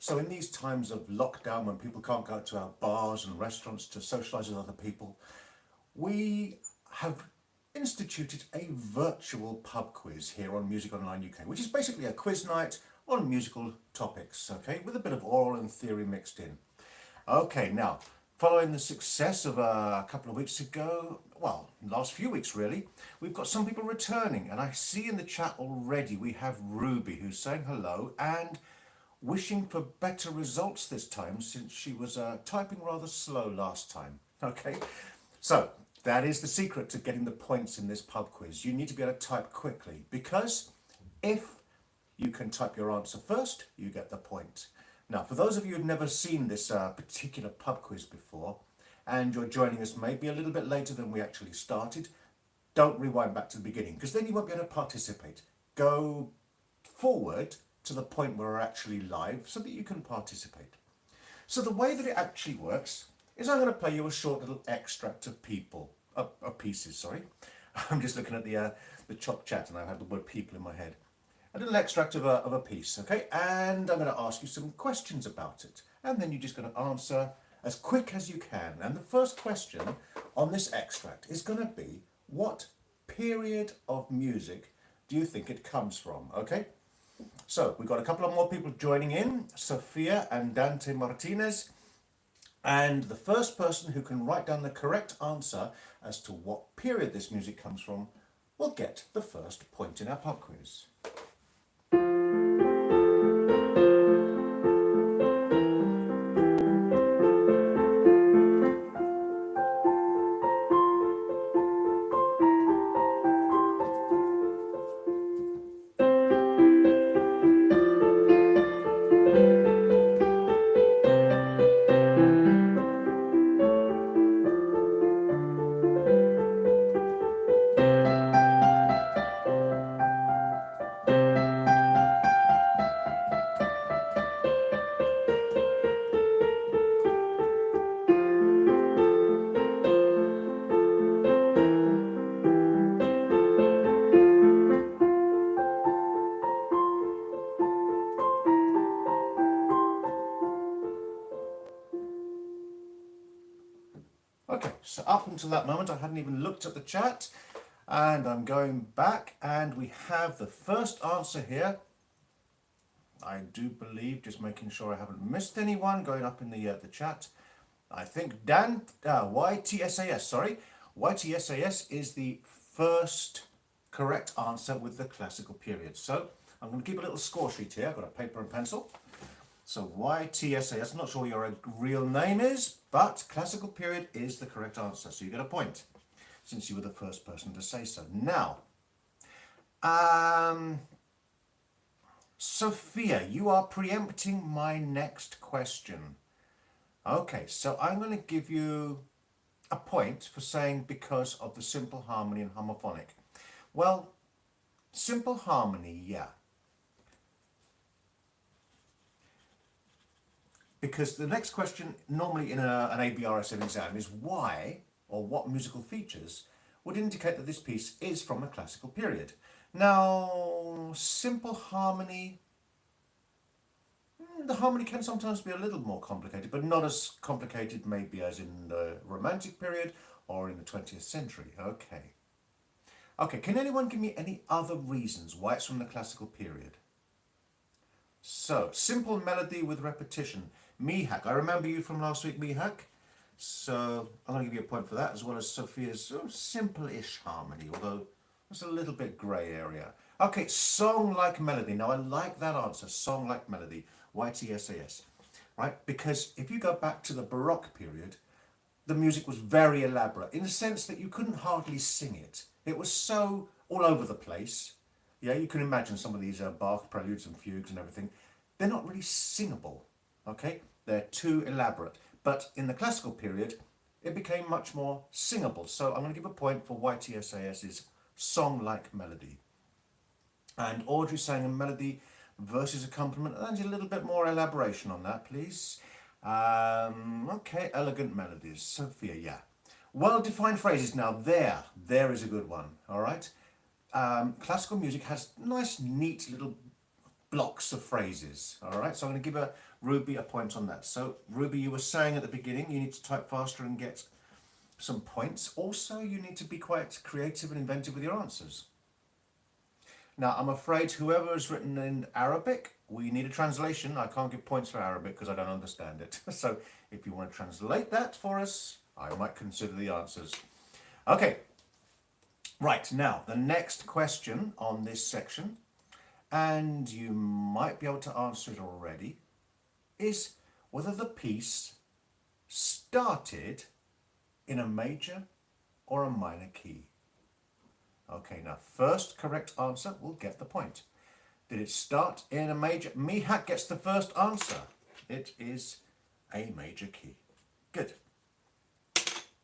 So in these times of lockdown, when people can't go to our bars and restaurants to socialise with other people, we have instituted a virtual pub quiz here on Music Online UK, which is basically a quiz night on musical topics, okay, with a bit of oral and theory mixed in. Okay, now, following the success of a couple of weeks ago, well, last few weeks really, we've got some people returning, and I see in the chat already we have Ruby who's saying hello and wishing for better results this time since she was typing rather slow last time. Okay, so that is the secret to getting the points in this pub quiz. You need to be able to type quickly because if you can type your answer first, you get the point. Now, for those of you who've never seen this particular pub quiz before, and you're joining us maybe a little bit later than we actually started, don't rewind back to the beginning, because then you won't be able to participate. Go forward to the point where we're actually live so that you can participate. So the way that it actually works is I'm going to play you a short little extract of pieces, sorry. I'm just looking at the chop chat and I've had the word people in my head. A little extract of a piece, okay? And I'm going to ask you some questions about it. And then you're just going to answer as quick as you can. And the first question on this extract is going to be, what period of music do you think it comes from, okay? So we've got a couple of more people joining in, Sophia and Dante Martinez. And the first person who can write down the correct answer as to what period this music comes from will get the first point in our pub quiz. Okay, so up until that moment I hadn't even looked at the chat, and I'm going back and we have the first answer here. I do believe, just making sure I haven't missed anyone, going up in the chat. I think YTSAS, sorry. YTSAS is the first correct answer with the classical period. So I'm going to keep a little score sheet here. I've got a paper and pencil. So YTSAS, I'm not sure what your real name is, but classical period is the correct answer. So you get a point, since you were the first person to say so. Now, Sophia, you are preempting my next question. Okay, so I'm going to give you a point for saying because of the simple harmony and homophonic. Well, simple harmony, yeah. Because the next question, normally in an ABRSM exam, is why or what musical features would indicate that this piece is from a classical period. Now, simple harmony, the harmony can sometimes be a little more complicated, but not as complicated maybe as in the Romantic period or in the 20th century. Okay. Okay, can anyone give me any other reasons why it's from the classical period? So, simple melody with repetition. Mihak, I remember you from last week, Mihak. So, I'm going to give you a point for that, as well as Sophia's simple-ish harmony, although it's a little bit grey area. Okay, song like melody. Now, I like that answer, song like melody, YTSAS, right? Because if you go back to the Baroque period, the music was very elaborate, in the sense that you couldn't hardly sing it. It was so all over the place. Yeah, you can imagine some of these Bach preludes and fugues and everything. They're not really singable, okay? They're too elaborate. But in the classical period, it became much more singable. So I'm going to give a point for YTSAS's song-like melody. And Audrey sang a melody versus accompaniment. And a little bit more elaboration on that, please. Okay, elegant melodies. Sophia, yeah. Well-defined phrases. Now there is a good one, all right? Classical music has nice, neat little blocks of phrases. All right, so I'm going to give Ruby a point on that. So Ruby, you were saying at the beginning you need to type faster and get some points. Also, you need to be quite creative and inventive with your answers. Now, I'm afraid whoever has written in Arabic, we need a translation. I can't give points for Arabic because I don't understand it. So if you want to translate that for us, I might consider the answers. Okay, right, now the next question on this section, and you might be able to answer it already, is whether the piece started in a major or a minor key. Okay, now first correct answer will get the point. Did it start in a major? Mihak gets the first answer. It is a major key. Good.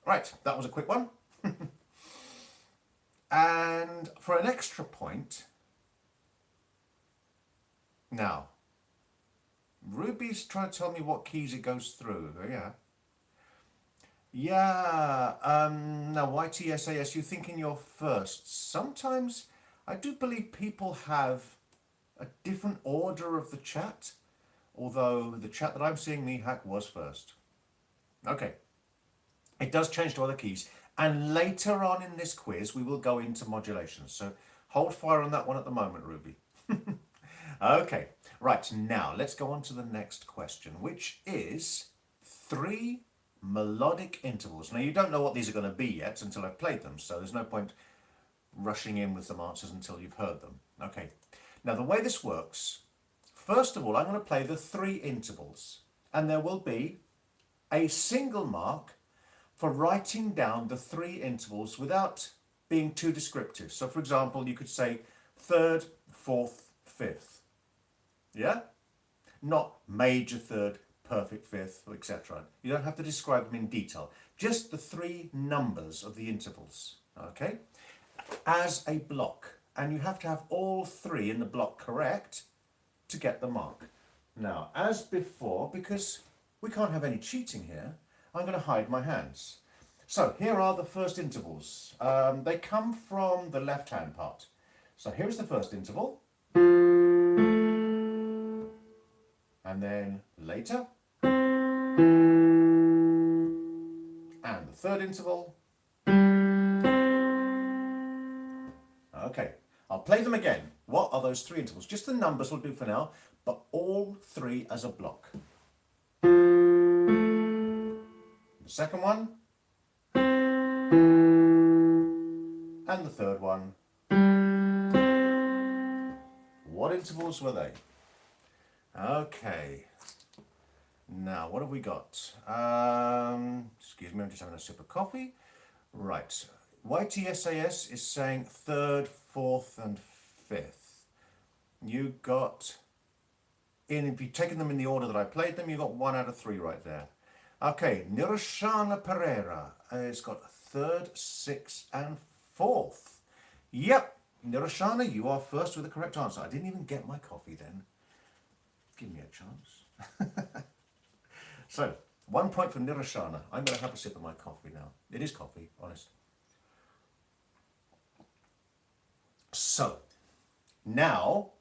Right, that was a quick one. And for an extra point, now, Ruby's trying to tell me what keys it goes through. Yeah. Yeah, now YTSAS, you think in your first. Sometimes I do believe people have a different order of the chat, although the chat that I'm seeing, Mihak, was first. Okay, it does change to other keys, and later on in this quiz we will go into modulations, so hold fire on that one at the moment, Ruby. Okay, right, now let's go on to the next question, which is 3 melodic intervals. Now, you don't know what these are going to be yet until I've played them, so there's no point rushing in with some answers until you've heard them. Okay, now the way this works, first of all, I'm going to play the 3 intervals, and there will be a single mark for writing down the 3 intervals without being too descriptive. So, for example, you could say 3rd, 4th, 5th. Yeah? Not major 3rd, perfect 5th, etc. You don't have to describe them in detail. Just the 3 numbers of the intervals, okay? As a block. And you have to have all 3 in the block correct to get the mark. Now, as before, because we can't have any cheating here, I'm going to hide my hands. So, here are the first intervals. They come from the left-hand part. So, here's the first interval. And then later. And the third interval. Okay, I'll play them again. What are those 3 intervals? Just the numbers will do for now, but all 3 as a block. The second one. And the third one. What intervals were they? Okay. Now, what have we got? Excuse me, I'm just having a sip of coffee. Right. YTSAS is saying 3rd, 4th, and 5th. You got, if you've taken them in the order that I played them, you got 1 out of 3 right there. Okay, Nirashana Pereira has got 3rd, 6th, and 4th. Yep, Nirashana, you are first with the correct answer. I didn't even get my coffee then. Give me a chance. So, 1 point for Nirashana. I'm going to have a sip of my coffee now. It is coffee, honest. So, now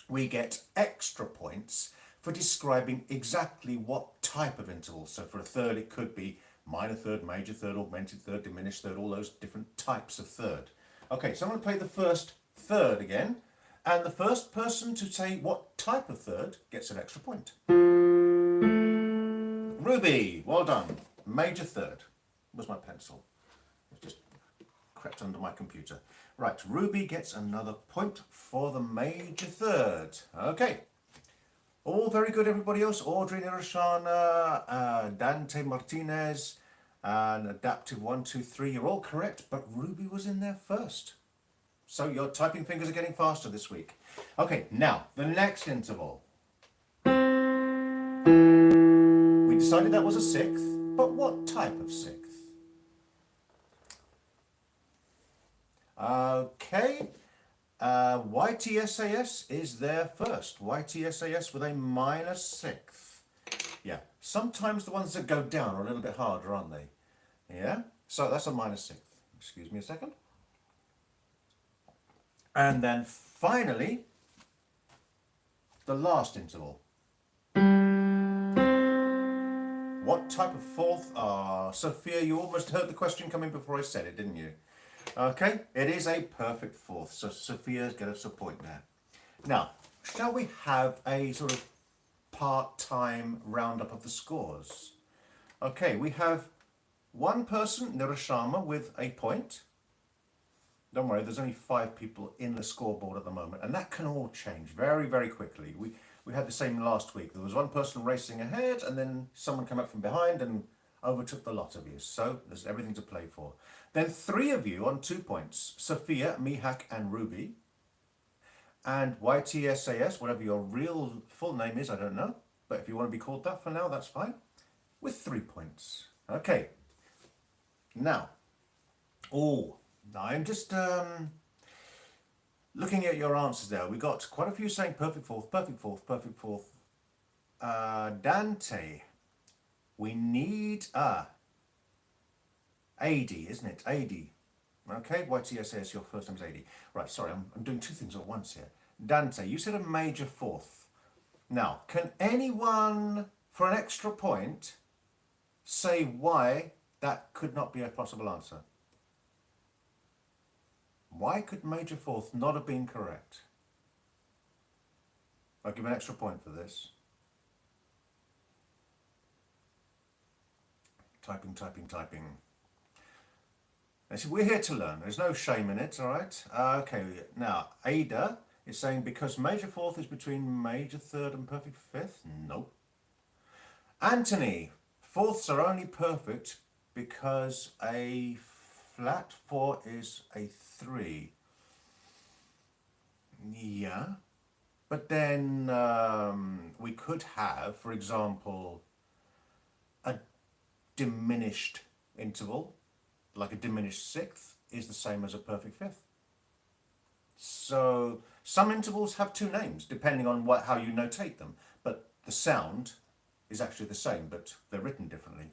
we get extra points for describing exactly what type of interval. So for a 3rd, it could be minor 3rd, major 3rd, augmented 3rd, diminished 3rd, all those different types of 3rd. Okay, so I'm going to play the first 3rd again, and the first person to say what type of 3rd gets an extra point. Ruby, well done. Major 3rd. Where's my pencil? It just crept under my computer. Right, Ruby gets another point for the major 3rd. Okay. All very good, everybody else. Audrey Nirashana, Dante Martinez, and Adaptive 1, 2, 3. You're all correct, but Ruby was in there first. So your typing fingers are getting faster this week. Okay, now, the next interval. We decided that was a 6th, but what type of 6th? Okay, YTSAS is there first. YTSAS with a minor 6th. Yeah, sometimes the ones that go down are a little bit harder, aren't they? Yeah, so that's a minor 6th. Excuse me a second. And then finally, the last interval. What type of fourth? Sophia, you almost heard the question coming before I said it, didn't you? Okay, it is a perfect fourth, so Sophia's got us a point there. Now, shall we have a sort of part-time roundup of the scores? Okay, we have one person, Nirashama, with a point. Don't worry, there's only 5 people in the scoreboard at the moment, and that can all change very, very quickly. We had the same last week. There was one person racing ahead, and then someone came up from behind and overtook the lot of you. So there's everything to play for. Then 3 of you on 2 points, Sophia, Mihak, and Ruby. And YTSAS, whatever your real full name is, I don't know. But if you want to be called that for now, that's fine. With 3 points. Okay. Now, I'm just looking at your answers there. We got quite a few saying perfect fourth, perfect fourth, perfect fourth. Dante, we need AD, isn't it? AD. Okay, YTSS, your first name's AD. Right, sorry, I'm doing 2 things at once here. Dante, you said a major fourth. Now, can anyone, for an extra point, say why that could not be a possible answer? Why could major fourth not have been correct? I'll give an extra point for this. Typing, typing, typing. We're here to learn. There's no shame in it, all right? Okay, now, Ada is saying because major fourth is between major third and perfect fifth? Nope. Anthony, fourths are only perfect because a flat 4 is a 3. Yeah. But then we could have, for example, a diminished interval, like a diminished sixth, is the same as a perfect fifth. So some intervals have 2 names, depending on how you notate them. But the sound is actually the same, but they're written differently.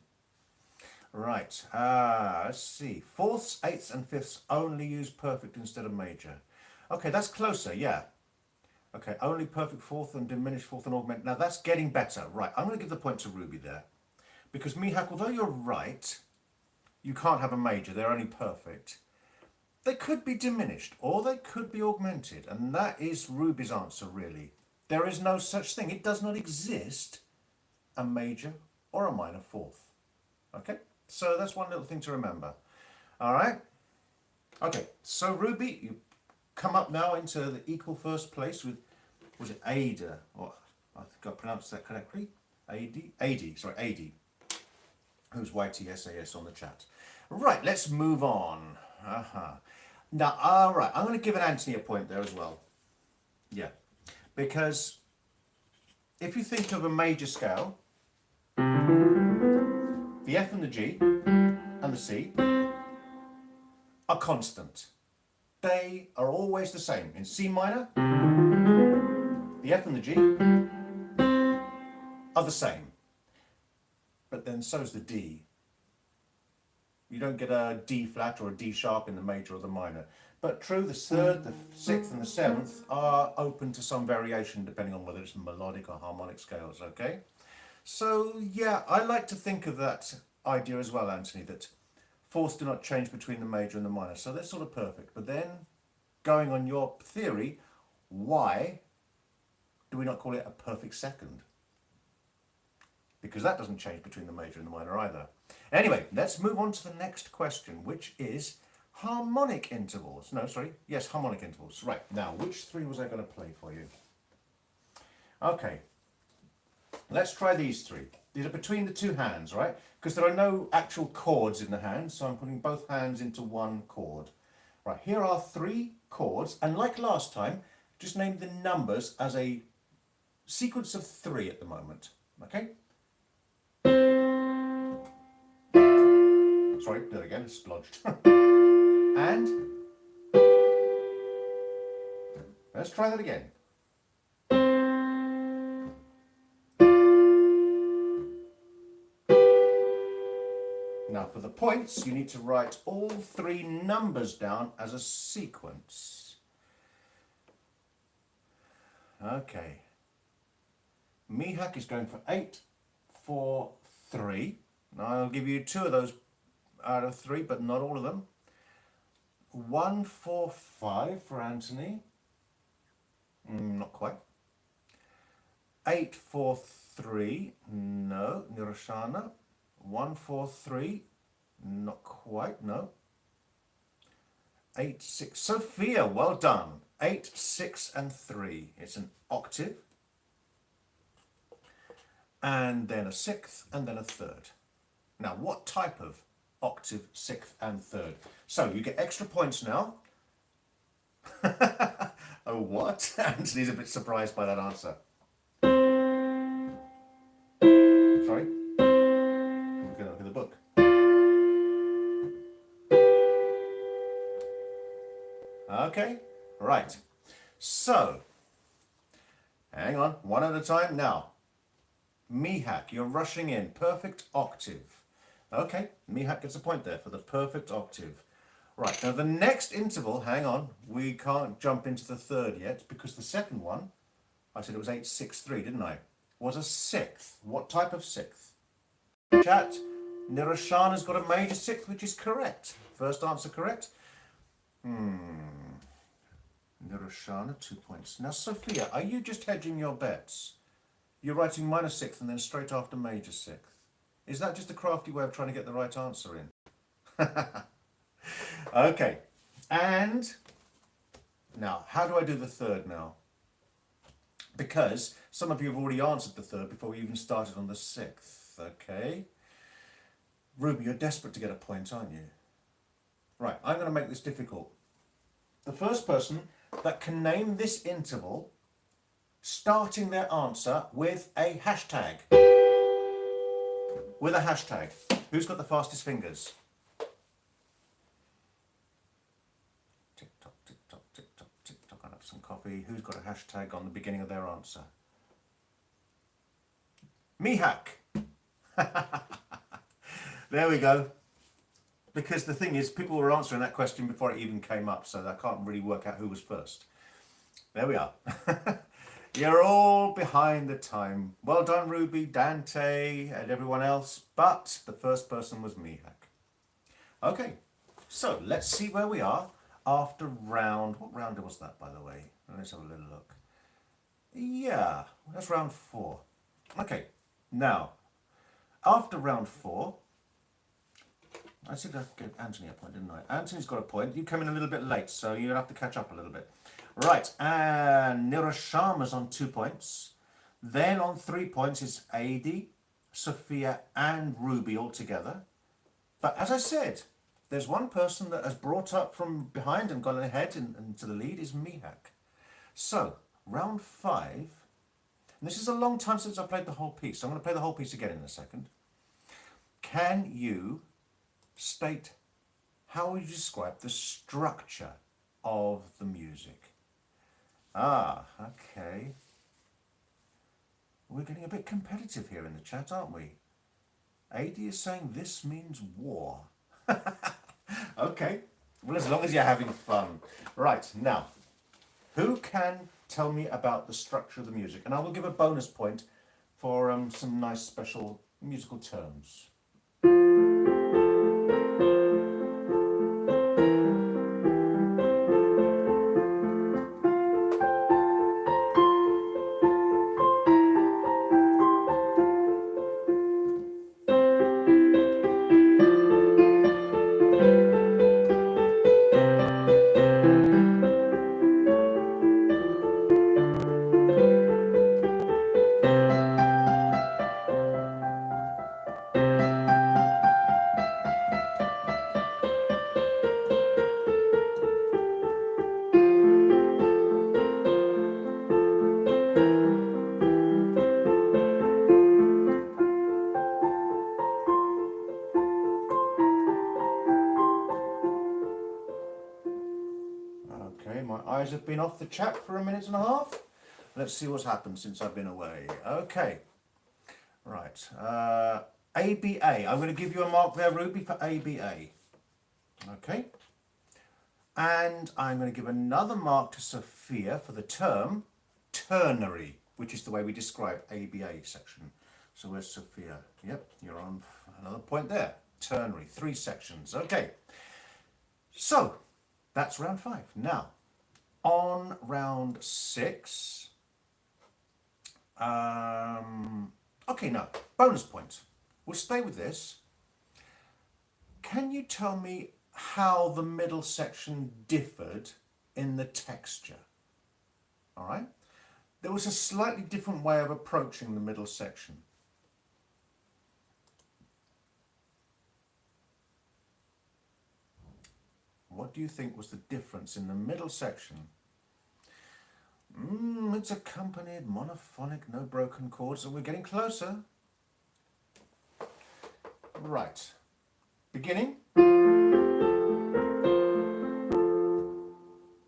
Right, let's see. Fourths, eighths, and fifths only use perfect instead of major. Okay, that's closer, yeah. Okay, only perfect fourth and diminished fourth and augment. Now that's getting better. Right, I'm going to give the point to Ruby there. Because Mihak, although you're right, you can't have a major, they're only perfect. They could be diminished or they could be augmented. And that is Ruby's answer, really. There is no such thing. It does not exist a major or a minor fourth. Okay? So that's one little thing to remember. All right? Okay, so Ruby, you come up now into the equal first place with, was it Ada? Or I think I pronounced that correctly. AD. Who's YTSAS on the chat. Right, let's move on. Now, all right, I'm going to give Anthony a point there as well. Yeah, because if you think of a major scale, the F and the G and the C are constant. They are always the same. In C minor, the F and the G are the same. But then so's the D. You don't get a D flat or a D sharp in the major or the minor. But true, the third, the sixth and the seventh are open to some variation depending on whether it's melodic or harmonic scales, okay? So yeah, I like to think of that idea as well, Anthony, that fourths do not change between the major and the minor. So they're sort of perfect. But then, going on your theory, why do we not call it a perfect second? Because that doesn't change between the major and the minor either. Anyway, let's move on to the next question, which is harmonic intervals. No, sorry. Yes, harmonic intervals. Right. Now, which 3 was I going to play for you? Okay. Let's try these 3. These are between the 2 hands, right? Because there are no actual chords in the hands, so I'm putting both hands into one chord. Right, here are 3 chords, and like last time, just name the numbers as a sequence of 3 at the moment, okay? Sorry, do it again, it's splodged. And let's try that again. Now for the points, you need to write all 3 numbers down as a sequence. Okay, Mihak is going for 8, 4, 3. Now I'll give you 2 of those out of 3, but not all of them. 1, 4, 5 for Anthony. Not quite. 8, 4, 3. No, Nirashana. 1, 4, 3. Not quite, no. 8, 6. Sophia, well done. 8, 6, and 3. It's an octave. And then a sixth, and then a third. Now, what type of octave, sixth, and third? So you get extra points now. Oh, what? Anthony's a bit surprised by that answer. Sorry? We're going to look at the book. Okay, right. So, hang on, one at a time now. Mihak, you're rushing in. Perfect octave. Okay, Mihak gets a point there for the perfect octave. Right, now the next interval, hang on, we can't jump into the third yet because the second one, I said it was 8, 6, 3, didn't I? Was a sixth. What type of sixth? Chat, Nirashana's got a major sixth, which is correct. First answer correct. Nirashana, 2 points. Now, Sophia, are you just hedging your bets? You're writing minor sixth and then straight after major sixth. Is that just a crafty way of trying to get the right answer in? Okay, and now, how do I do the third now? Because some of you have already answered the third before we even started on the sixth, okay? Ruby, you're desperate to get a point, aren't you? Right, I'm going to make this difficult. The first person that can name this interval starting their answer with a hashtag. With a hashtag. Who's got the fastest fingers? Tick tock, tick tock, tick tock, tick tock. I'll have some coffee. Who's got a hashtag on the beginning of their answer? Mihak. There we go. Because the thing is, people were answering that question before it even came up, so I can't really work out who was first. There we are. You're all behind the time. Well done, Ruby, Dante, and everyone else, but the first person was Mihak. Okay, so let's see where we are after round... What round was that, by the way? Let's have a little look. Yeah, that's round 4. Okay, now, after round 4... I said I'd give Anthony a point, didn't I? Anthony's got a point. You come in a little bit late, so you'll have to catch up a little bit. Right, and Nirashama's on 2 points. Then on 3 points is Adi, Sophia, and Ruby all together. But as I said, there's one person that has brought up from behind and gone ahead and to the lead is Mihak. So, round 5. And this is a long time since I played the whole piece. So I'm going to play the whole piece again in a second. Can you state how would you describe the structure of the music? Ah, okay. We're getting a bit competitive here in the chat, aren't we? AD is saying this means war. Okay, well, as long as you're having fun. Right, now, who can tell me about the structure of the music? And I will give a bonus point for some nice special musical terms. Have been off the chat for 1.5 minutes. Let's see what's happened since I've been away. Okay, right. ABA. I'm going to give you a mark there, Ruby, for ABA. Okay. And I'm going to give another mark to Sophia for the term ternary. which is the way we describe ABA section. So where's Sophia? Yep, you're on another point there. Ternary, 3 sections. Okay, so that's round 5. Now, on round 6, okay, now, bonus points. We'll stay with this. Can you tell me how the middle section differed in the texture? All right, there was a slightly different way of approaching the middle section. What do you think was the difference in the middle section? It's accompanied, monophonic, no broken chords, so we're getting closer. Right. Beginning.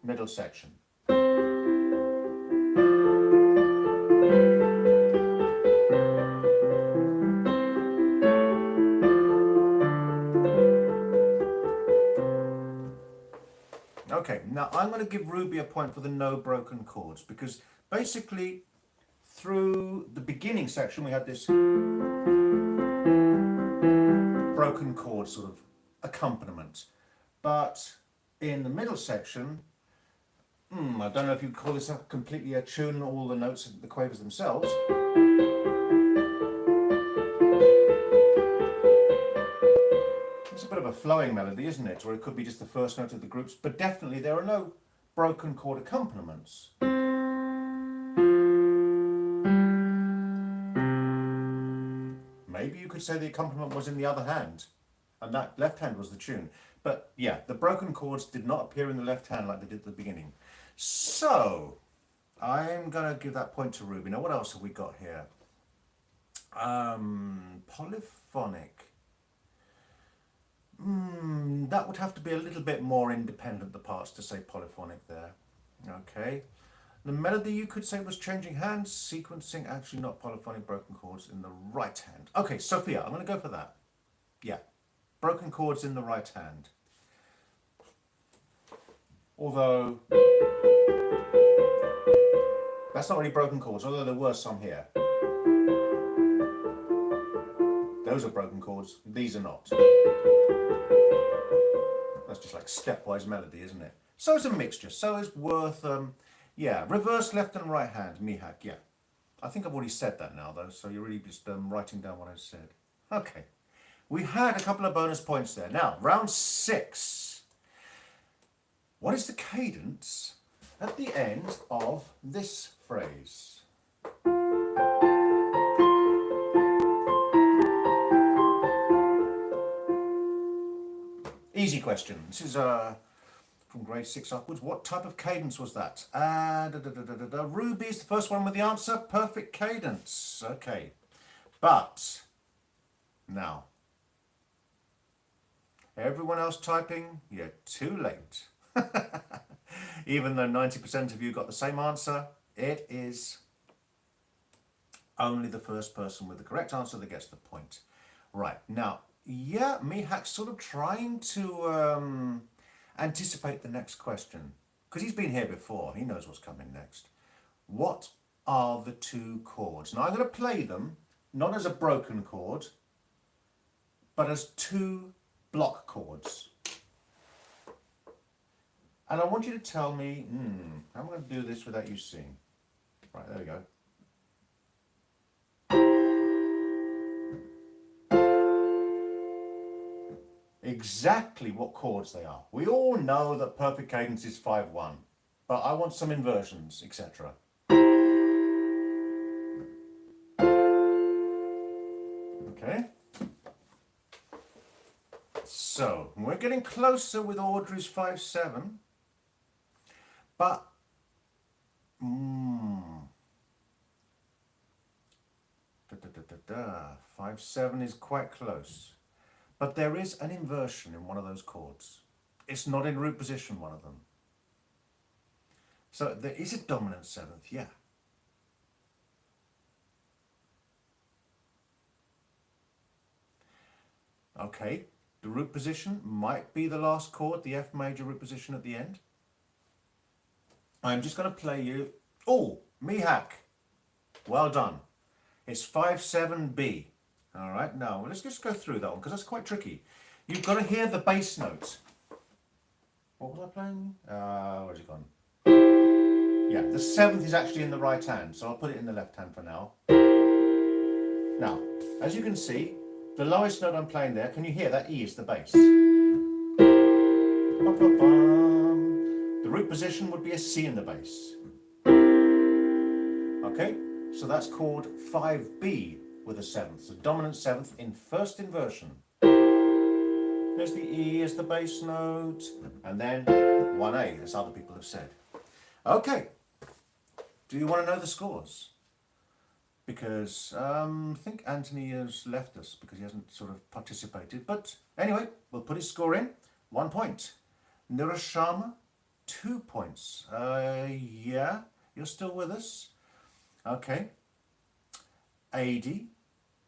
Middle section. Okay, now I'm going to give Ruby a point for the no broken chords, because basically through the beginning section we had this broken chord sort of accompaniment, but in the middle section, I don't know if you'd call this completely a tune, all the notes, the quavers themselves. It's a bit of a flowing melody, isn't it? Or it could be just the first note of the groups, but definitely there are no broken chord accompaniments. Maybe you could say the accompaniment was in the other hand, and that left hand was the tune. But yeah, the broken chords did not appear in the left hand like they did at the beginning. So, I'm going to give that point to Ruby. Now, what else have we got here? Polyphonic. That would have to be a little bit more independent, the parts, to say polyphonic there. Okay. The melody, you could say, was changing hands, sequencing, actually not polyphonic, broken chords in the right hand. Okay, Sophia, I'm going to go for that. Yeah, broken chords in the right hand. Although, that's not really broken chords, although there were some here. Those are broken chords, these are not. That's just like stepwise melody, isn't it? So it's a mixture, so it's worth, yeah, reverse left and right hand, Mihak, yeah. I think I've already said that now though, so you're really just writing down what I said. Okay, we had a couple of bonus points there. Now, round 6. What is the cadence at the end of this phrase? Easy question. This is from grade 6 upwards. What type of cadence was that? Ruby's the first one with the answer. Perfect cadence. Okay. But now, everyone else typing, you're too late. Even though 90% of you got the same answer, it is only the first person with the correct answer that gets the point. Right, now, yeah, Mihak's sort of trying to anticipate the next question, because he's been here before, he knows what's coming next. What are the 2 chords? Now I'm going to play them, not as a broken chord, but as 2 block chords. And I want you to tell me, I'm going to do this without you seeing. Right, there we go. Exactly what chords they are. We all know that perfect cadence is 5-1, but I want some inversions, etc. Okay. So, we're getting closer with Audrey's 5-7. But, 5-7 is quite close. But there is an inversion in one of those chords. It's not in root position, one of them. So there is a dominant 7th, yeah. Okay, the root position might be the last chord, the F major root position at the end. I'm just going to play you... Oh, Mihak. Well done. It's 5-7B. All right, now let's just go through that one because that's quite tricky. You've got to hear the bass note. What was I playing? Where's it gone? Yeah, the 7th is actually in the right hand, so I'll put it in the left hand for now. Now, as you can see, the lowest note I'm playing there, can you hear that E is the bass? The root position would be a C in the bass. Okay, so that's called 5B with a 7th, the dominant 7th in first inversion. There's the E as the bass note, and then 1A, as other people have said. Okay, do you want to know the scores? Because I think Anthony has left us because he hasn't sort of participated. But anyway, we'll put his score in. 1 point. Nirashama, 2 points. Yeah, you're still with us? Okay. Adi,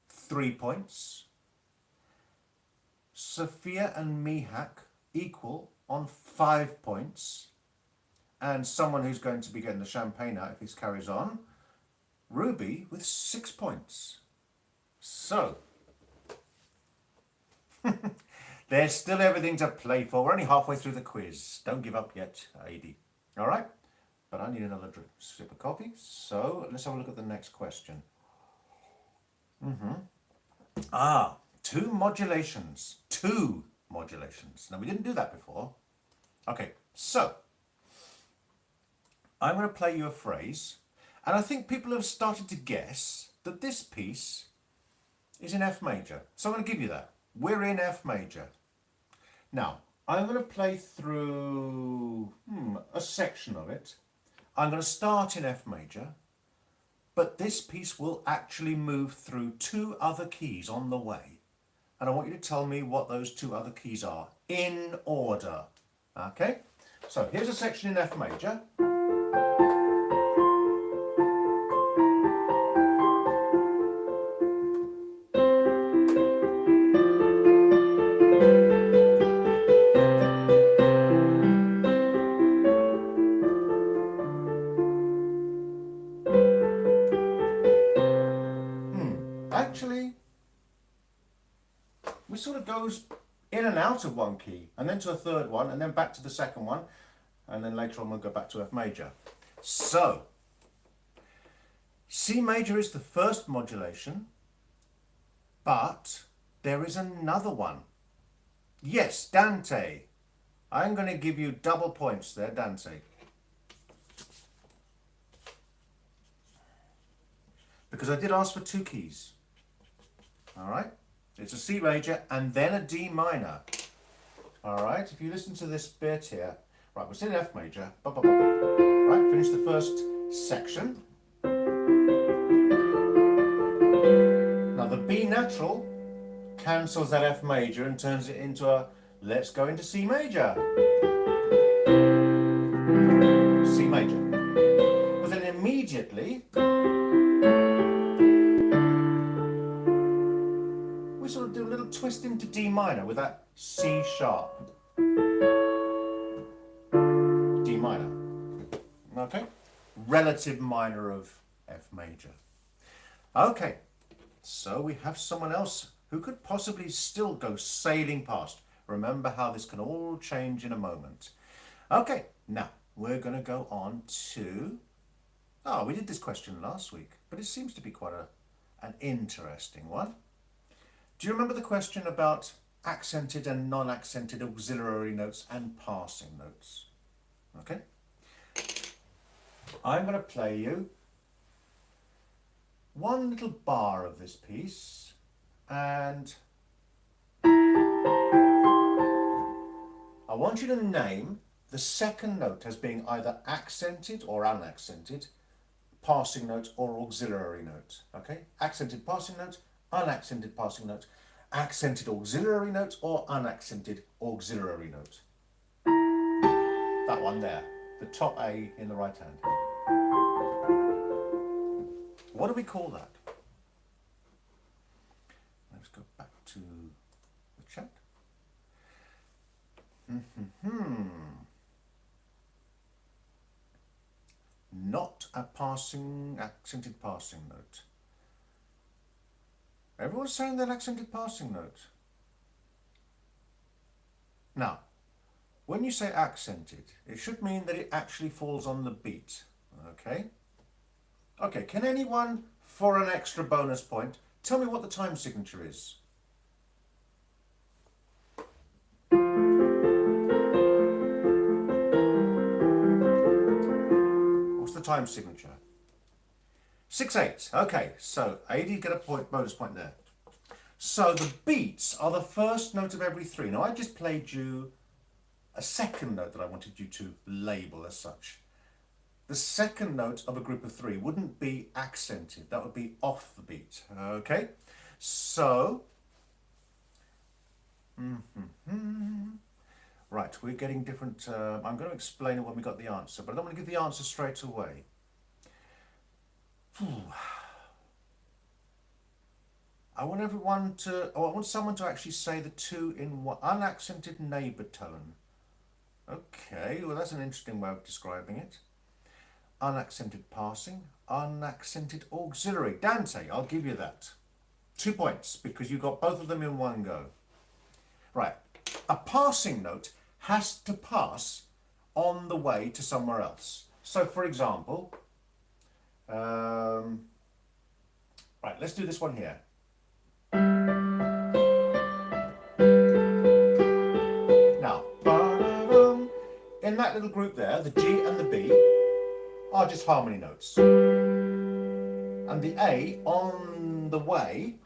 3 points. Sophia and Mihak equal on 5 points. And someone who's going to be getting the champagne out if this carries on, Ruby with 6 points. So, there's still everything to play for. We're only halfway through the quiz. Don't give up yet, AD. All right? But I need another sip of coffee. So, let's have a look at the next question. Two modulations. Now, we didn't do that before. Okay, so, I'm going to play you a phrase. And I think people have started to guess that this piece is in F major. So I'm going to give you that. We're in F major. Now, I'm going to play through a section of it. I'm going to start in F major, but this piece will actually move through 2 other keys on the way. And I want you to tell me what those 2 other keys are in order. Okay? So here's a section in F major. Actually, we sort of goes in and out of one key, and then to a third one, and then back to the second one, and then later on we'll go back to F major. So, C major is the first modulation, but there is another one. Yes, Dante. I'm going to give you double points there, Dante. Because I did ask for 2 keys. All right? It's a C major and then a D minor. All right? If you listen to this bit here. Right, we're still in F major. Right, finish the first section. Now the B natural cancels that F major and turns it into a, let's go into C major. C major. But then immediately, we sort of do a little twist into D minor with that C sharp. D minor. Okay? Relative minor of F major. Okay, so we have someone else who could possibly still go sailing past. Remember how this can all change in a moment. Okay, now we're going to go on to... Oh, we did this question last week, but it seems to be quite an interesting one. Do you remember the question about accented and non-accented auxiliary notes and passing notes? Okay. I'm going to play you one little bar of this piece, and I want you to name the second note as being either accented or unaccented, passing note or auxiliary note. Okay? Accented passing note, unaccented passing note, accented auxiliary note or unaccented auxiliary note. That one there, the top A in the right hand. What do we call that? Let's go back to the chat. not a passing, accented passing note. Everyone's saying that accented passing note. Now, when you say accented, it should mean that it actually falls on the beat, okay? Okay, can anyone, for an extra bonus point, tell me what the time signature is? What's the time signature? 6/8. Okay, so AD get a point, bonus point there. So the beats are the first note of every three. Now I just played you a second note that I wanted you to label as such. The second note of a group of three wouldn't be accented. That would be off the beat. Okay, so right, we're getting different. I'm going to explain it when we got the answer, but I don't want to give the answer straight away. I want everyone to, I want someone to actually say the two in one, unaccented neighbour tone. Okay, well that's an interesting way of describing it. Unaccented passing, unaccented auxiliary. Dante, I'll give you that. 2 points, because you got both of them in one go. Right, a passing note has to pass on the way to somewhere else. So for example, right, let's do this one here. Now, in that little group there, the G and the B are just harmony notes. And the A on the way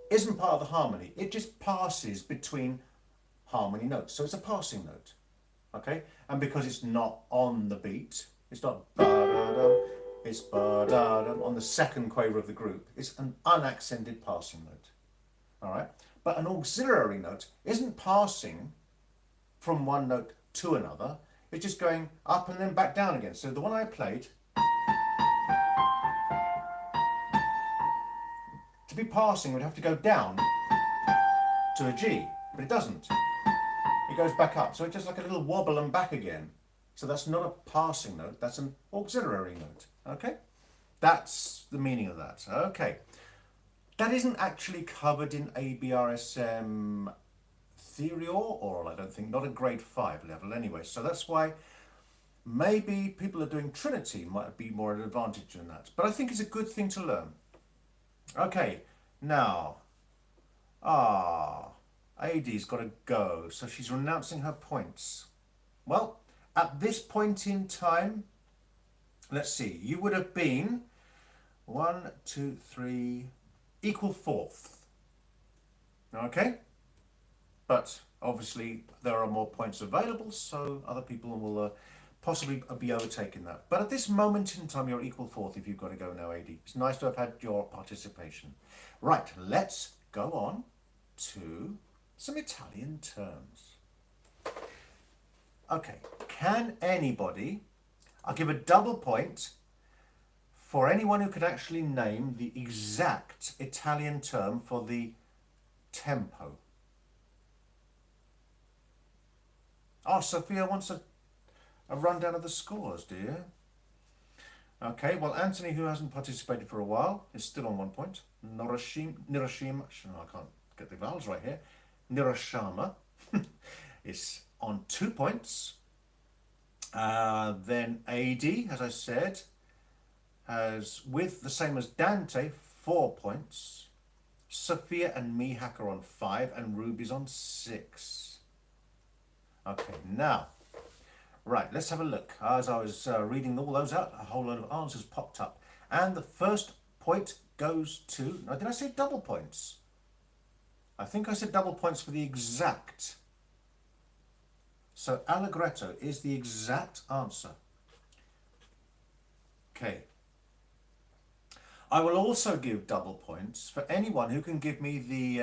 isn't part of the harmony. It just passes between harmony notes. So it's a passing note. Okay? And because it's not on the beat, it's not ba-da-dum, it's ba-da-dum on the second quaver of the group. It's an unaccented passing note. All right? But an auxiliary note isn't passing from one note to another. It's just going up and then back down again. So the one I played, to be passing would have to go down to a G, but it doesn't. It goes back up. So it's just like a little wobble and back again. So that's not a passing note, that's an auxiliary note. Okay? That's the meaning of that. Okay. That isn't actually covered in ABRSM theory or oral, I don't think, not at grade 5 level anyway. So that's why maybe people who are doing Trinity might be more at an advantage than that. But I think it's a good thing to learn. Okay, now, AD's got to go, so she's renouncing her points. Well, at this point in time, let's see, you would have been 1, 2, 3, equal fourth. Okay? But obviously there are more points available, so other people will possibly be overtaking that. But at this moment in time, you're equal fourth if you've got to go now, AD. It's nice to have had your participation. Right, let's go on to some Italian terms. Okay, can anybody, I'll give a double point for anyone who can actually name the exact Italian term for the tempo. Oh, Sophia wants a rundown of the scores, do you? Okay, well, Anthony, who hasn't participated for a while, is still on 1 point. Nirashima, I can't get the vowels right here. Nirashama is on 2 points. Then AD, as I said, has, with the same as Dante, 4 points. Sophia and Mihak are on 5, and Ruby's on 6. Okay, now, right, let's have a look. As I was reading all those out, a whole load of answers popped up. And the first point goes to, now did I say double points? I think I said double points for the exact. So Allegretto is the exact answer. Okay. I will also give double points for anyone who can give me the,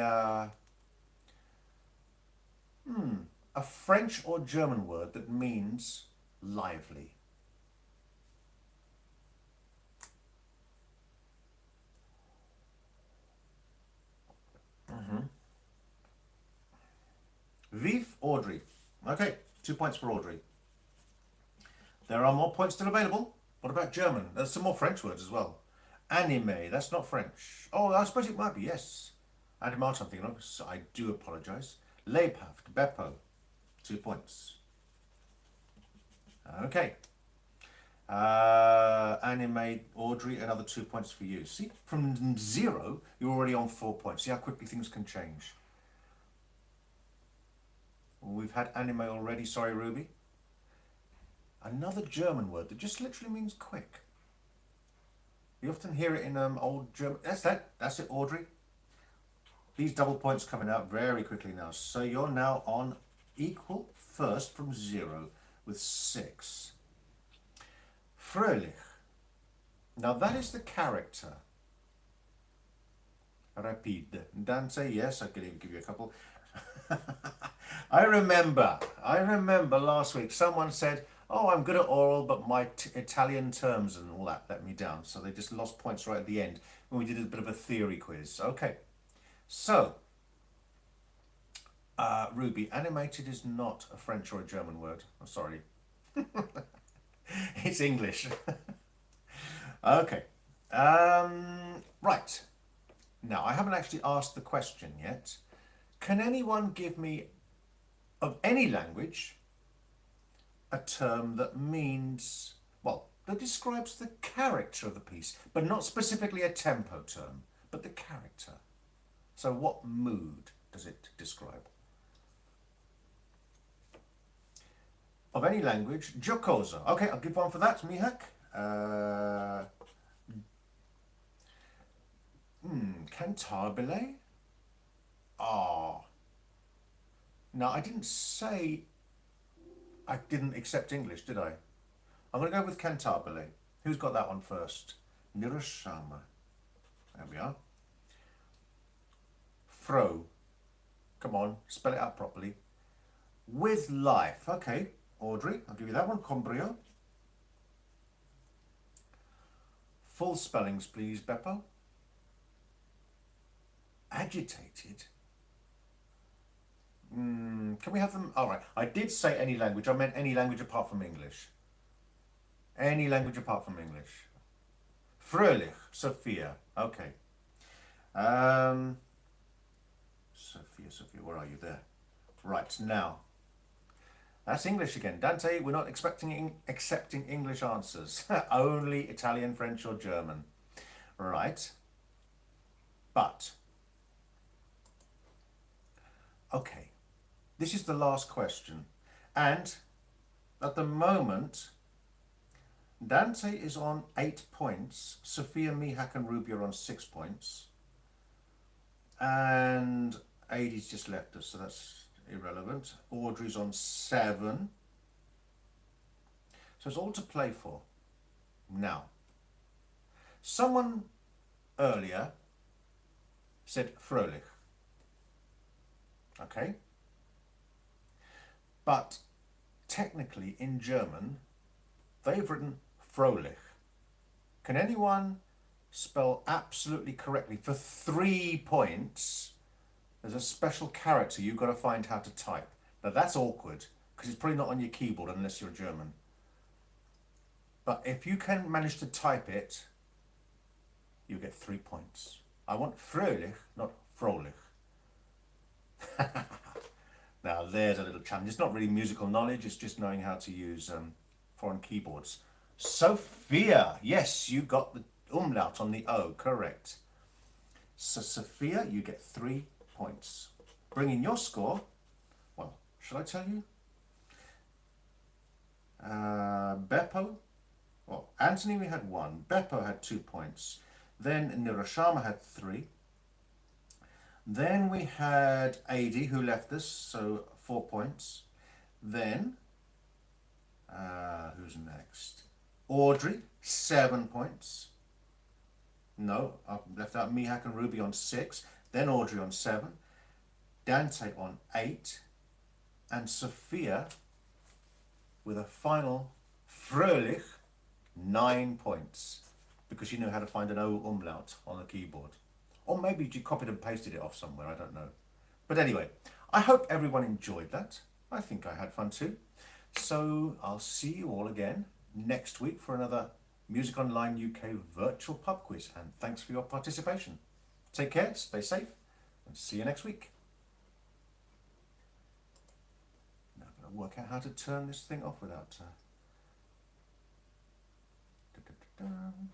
a French or German word that means lively. Vif, Audrey. Okay, 2 points for Audrey. There are more points still available. What about German? There's some more French words as well. Anime, that's not French. Oh, I suppose it might be, yes. Animat, I'm thinking of, so I do apologise. Lebhaft, Beppo, 2 points. Okay. Anime, Audrey, another 2 points for you. See, from 0, you're already on 4 points. See how quickly things can change. We've had anime already, sorry Ruby. Another German word that just literally means quick. You often hear it in old German. That's it, Audrey. These double points coming out very quickly now. So you're now on equal first from 0 with 6. Fröhlich. Now that is the character. Rapide. Dante, yes, I could even give you a couple. I remember last week someone said, oh, I'm good at aural, but my Italian terms and all that let me down. So they just lost points right at the end when we did a bit of a theory quiz. Okay, so, Ruby, animated is not a French or a German word. I'm sorry. It's English. Okay. Right. Now, I haven't actually asked the question yet. Can anyone give me, of any language, a term that means, well, that describes the character of the piece, but not specifically a tempo term, but the character? So what mood does it describe? Of any language, giocosa. Okay, I'll give one for that, Mihak. Cantabile? Ah. Now, I didn't say I didn't accept English, did I? I'm going to go with cantabile. Who's got that one first? Nirashama. There we are. Fro. Come on, spell it out properly. With life. Okay, Audrey, I'll give you that one. Combrio. Full spellings, please, Beppo. Agitated. Can we have them? All right. I did say any language. I meant any language apart from English. Any language apart from English. Fröhlich. Sophia. Okay. Sophia, where are you there? Right, now. That's English again. Dante, we're not accepting English answers. Only Italian, French, or German. Right. But, okay. This is the last question. And at the moment, Dante is on 8 points. Sophia, Mihak, and Ruby are on 6 points. And Adie's just left us, so that's irrelevant. Audrey's on 7. So it's all to play for. Now, someone earlier said fröhlich. Okay? But technically in German, they've written fröhlich. Can anyone spell absolutely correctly for 3 points? There's a special character you've got to find how to type. Now that's awkward because it's probably not on your keyboard unless you're German. But if you can manage to type it, you get 3 points. I want fröhlich, not frohlich. Now there's a little challenge. It's not really musical knowledge, it's just knowing how to use foreign keyboards. Sophia, yes, you got the umlaut on the O, correct. So Sophia, you get 3 points. Bringing your score, well, should I tell you? Beppo, well, Anthony we had 1, Beppo had 2 points, then Nirashama had 3, then we had Adie who left us, so 4 points, then, who's next? Audrey, 7 points, no, I've left out Mihak and Ruby on 6, then Audrey on 7, Dante on 8, and Sophia with a final fröhlich 9 points, because you know how to find an O umlaut on the keyboard. Or maybe you copied and pasted it off somewhere, I don't know. But anyway, I hope everyone enjoyed that. I think I had fun too. So I'll see you all again next week for another Music Online UK virtual pub quiz, and thanks for your participation. Take care, stay safe, and see you next week. Now I'm going to work out how to turn this thing off without... I am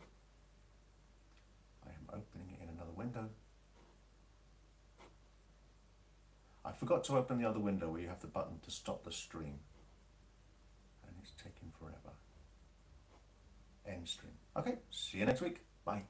opening it in another window. I forgot to open the other window where you have the button to stop the stream. And it's taking forever. End stream. Okay, see you next week. Bye.